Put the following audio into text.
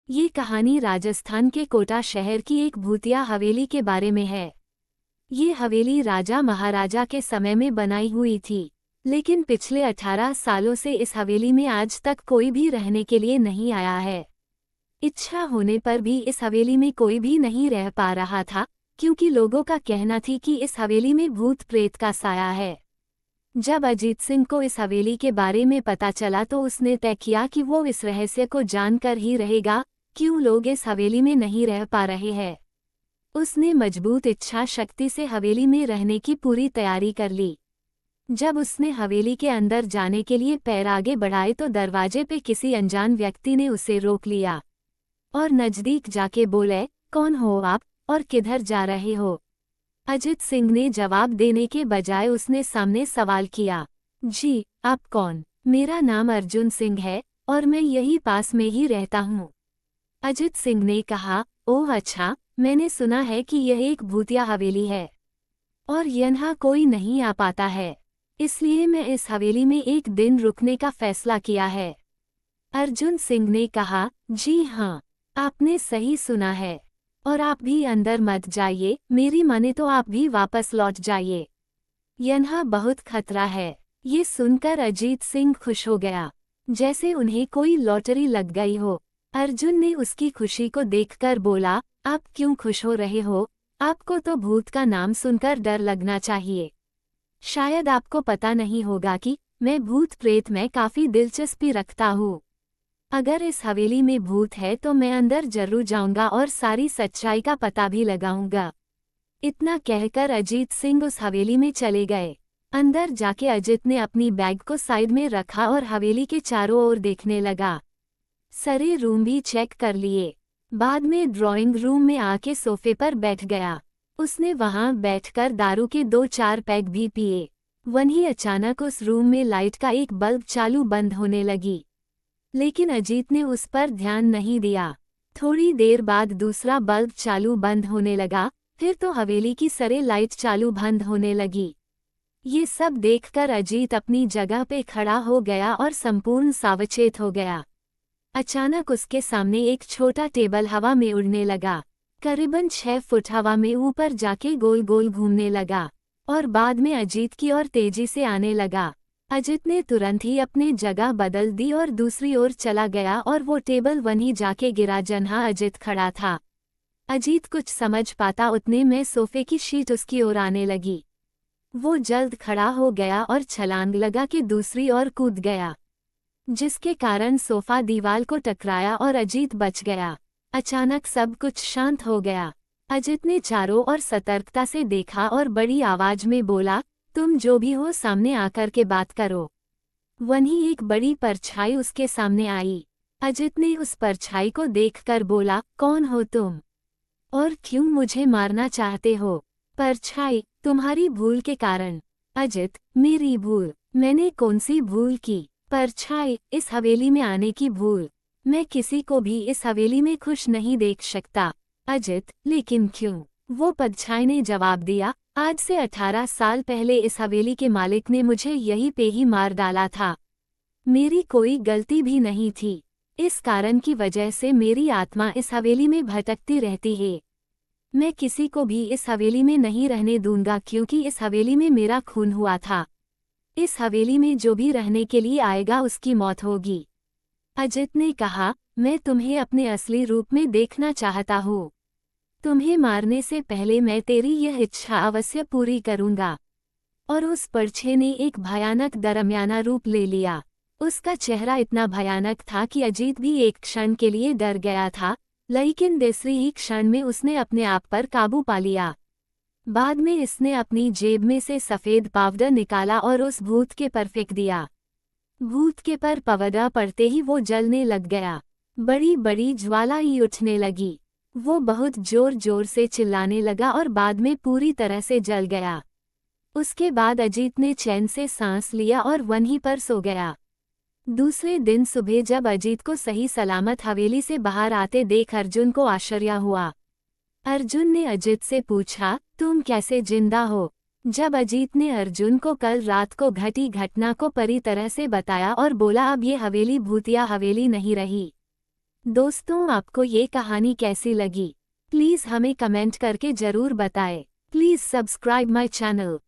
ये कहानी राजस्थान के कोटा शहर की एक भूतिया हवेली के बारे में है। ये हवेली राजा महाराजा के समय में बनाई हुई थी, लेकिन पिछले 18 सालों से इस हवेली में आज तक कोई भी रहने के लिए नहीं आया है। इच्छा होने पर भी इस हवेली में कोई भी नहीं रह पा रहा था, क्योंकि लोगों का कहना थी कि इस हवेली में भूत प्रेत का साया है। जब अजीत सिंह को इस हवेली के बारे में पता चला तो उसने तय किया कि वो इस रहस्य को जानकर ही रहेगा, क्यों लोग इस हवेली में नहीं रह पा रहे हैं। उसने मजबूत इच्छा शक्ति से हवेली में रहने की पूरी तैयारी कर ली। जब उसने हवेली के अंदर जाने के लिए पैर आगे बढ़ाए तो दरवाजे पे किसी अनजान व्यक्ति ने उसे रोक लिया और नजदीक जाके बोले, कौन हो आप और किधर जा रहे हो? अजित सिंह ने जवाब देने के बजाय उसने सामने सवाल किया, जी आप कौन? मेरा नाम अर्जुन सिंह है और मैं यही पास में ही रहता हूँ। अजित सिंह ने कहा, ओह अच्छा, मैंने सुना है कि यह एक भूतिया हवेली है और यहाँ कोई नहीं आ पाता है, इसलिए मैं इस हवेली में एक दिन रुकने का फैसला किया है। अर्जुन सिंह ने कहा, जी हाँ, आपने सही सुना है और आप भी अंदर मत जाइए, मेरी माने तो आप भी वापस लौट जाइए, यहाँ बहुत खतरा है। ये सुनकर अजीत सिंह खुश हो गया, जैसे उन्हें कोई लॉटरी लग गई हो। अर्जुन ने उसकी खुशी को देखकर बोला, आप क्यों खुश हो रहे हो? आपको तो भूत का नाम सुनकर डर लगना चाहिए। शायद आपको पता नहीं होगा कि मैं भूत प्रेत में काफी दिलचस्पी रखता हूँ। अगर इस हवेली में भूत है तो मैं अंदर जरूर जाऊंगा और सारी सच्चाई का पता भी लगाऊंगा। इतना कहकर अजीत सिंह उस हवेली में चले गए। अंदर जाके अजित ने अपनी बैग को साइड में रखा और हवेली के चारों ओर देखने लगा। सारे रूम भी चेक कर लिए। बाद में ड्राइंग रूम में आके सोफे पर बैठ गया। उसने वहां बैठकर दारू के 2-4 पैग भी पिए। वहीं अचानक उस रूम में लाइट का एक बल्ब चालू बंद होने लगी, लेकिन अजीत ने उस पर ध्यान नहीं दिया। थोड़ी देर बाद दूसरा बल्ब चालू बंद होने लगा, फिर तो हवेली की सारे लाइट चालू बंद होने लगी। ये सब देखकर अजीत अपनी जगह पे खड़ा हो गया और संपूर्ण सावचेत हो गया। अचानक उसके सामने एक छोटा टेबल हवा में उड़ने लगा, करीबन 6 फुट हवा में ऊपर जाके गोल गोल घूमने लगा और बाद में अजीत की ओर तेजी से आने लगा। अजित ने तुरंत ही अपनी जगह बदल दी और दूसरी ओर चला गया और वो टेबल वहीं जाके गिरा जहाँ अजित खड़ा था। अजीत कुछ समझ पाता उतने में सोफे की शीट उसकी ओर आने लगी। वो जल्द खड़ा हो गया और छलांग लगा के दूसरी ओर कूद गया, जिसके कारण सोफा दीवार को टकराया और अजीत बच गया। अचानक सब कुछ शांत हो गया। अजित ने चारों ओर सतर्कता से देखा और बड़ी आवाज में बोला, तुम जो भी हो सामने आकर के बात करो। वहीं एक बड़ी परछाई उसके सामने आई। अजित ने उस परछाई को देखकर बोला, कौन हो तुम और क्यों मुझे मारना चाहते हो? परछाई, तुम्हारी भूल के कारण। अजित, मेरी भूल? मैंने कौन सी भूल की? परछाई, इस हवेली में आने की भूल। मैं किसी को भी इस हवेली में खुश नहीं देख सकता। अजित, लेकिन क्यों? वो परछाई ने जवाब दिया, आज से 18 साल पहले इस हवेली के मालिक ने मुझे यहीं पे ही मार डाला था। मेरी कोई गलती भी नहीं थी। इस कारण की वजह से मेरी आत्मा इस हवेली में भटकती रहती है। मैं किसी को भी इस हवेली में नहीं रहने दूंगा, क्योंकि इस हवेली में मेरा खून हुआ था। इस हवेली में जो भी रहने के लिए आएगा उसकी मौत होगी। अजित ने कहा, मैं तुम्हें अपने असली रूप में देखना चाहता हूँ। तुम्हें मारने से पहले मैं तेरी यह इच्छा अवश्य पूरी करूंगा। और उस परछे ने एक भयानक दरमियाना रूप ले लिया। उसका चेहरा इतना भयानक था कि अजीत भी एक क्षण के लिए डर गया था, लेकिन दूसरी ही क्षण में उसने अपने आप पर काबू पा लिया। बाद में इसने अपनी जेब में से सफ़ेद पाउडर निकाला और उस भूत के पर फेंक दिया। भूत के पर पाउडर पड़ते ही वो जलने लग गया। बड़ी बड़ी ज्वाला ही उठने लगी। वो बहुत जोर जोर से चिल्लाने लगा और बाद में पूरी तरह से जल गया। उसके बाद अजीत ने चैन से सांस लिया और वहीं पर सो गया। दूसरे दिन सुबह जब अजीत को सही सलामत हवेली से बाहर आते देख अर्जुन को आश्चर्य हुआ। अर्जुन ने अजीत से पूछा, तुम कैसे जिंदा हो? जब अजीत ने अर्जुन को कल रात को घटी घटना को पूरी तरह से बताया और बोला, अब ये हवेली भूतिया हवेली नहीं रही। दोस्तों, आपको ये कहानी कैसी लगी? प्लीज़ हमें कमेंट करके ज़रूर बताएं। Please subscribe my channel.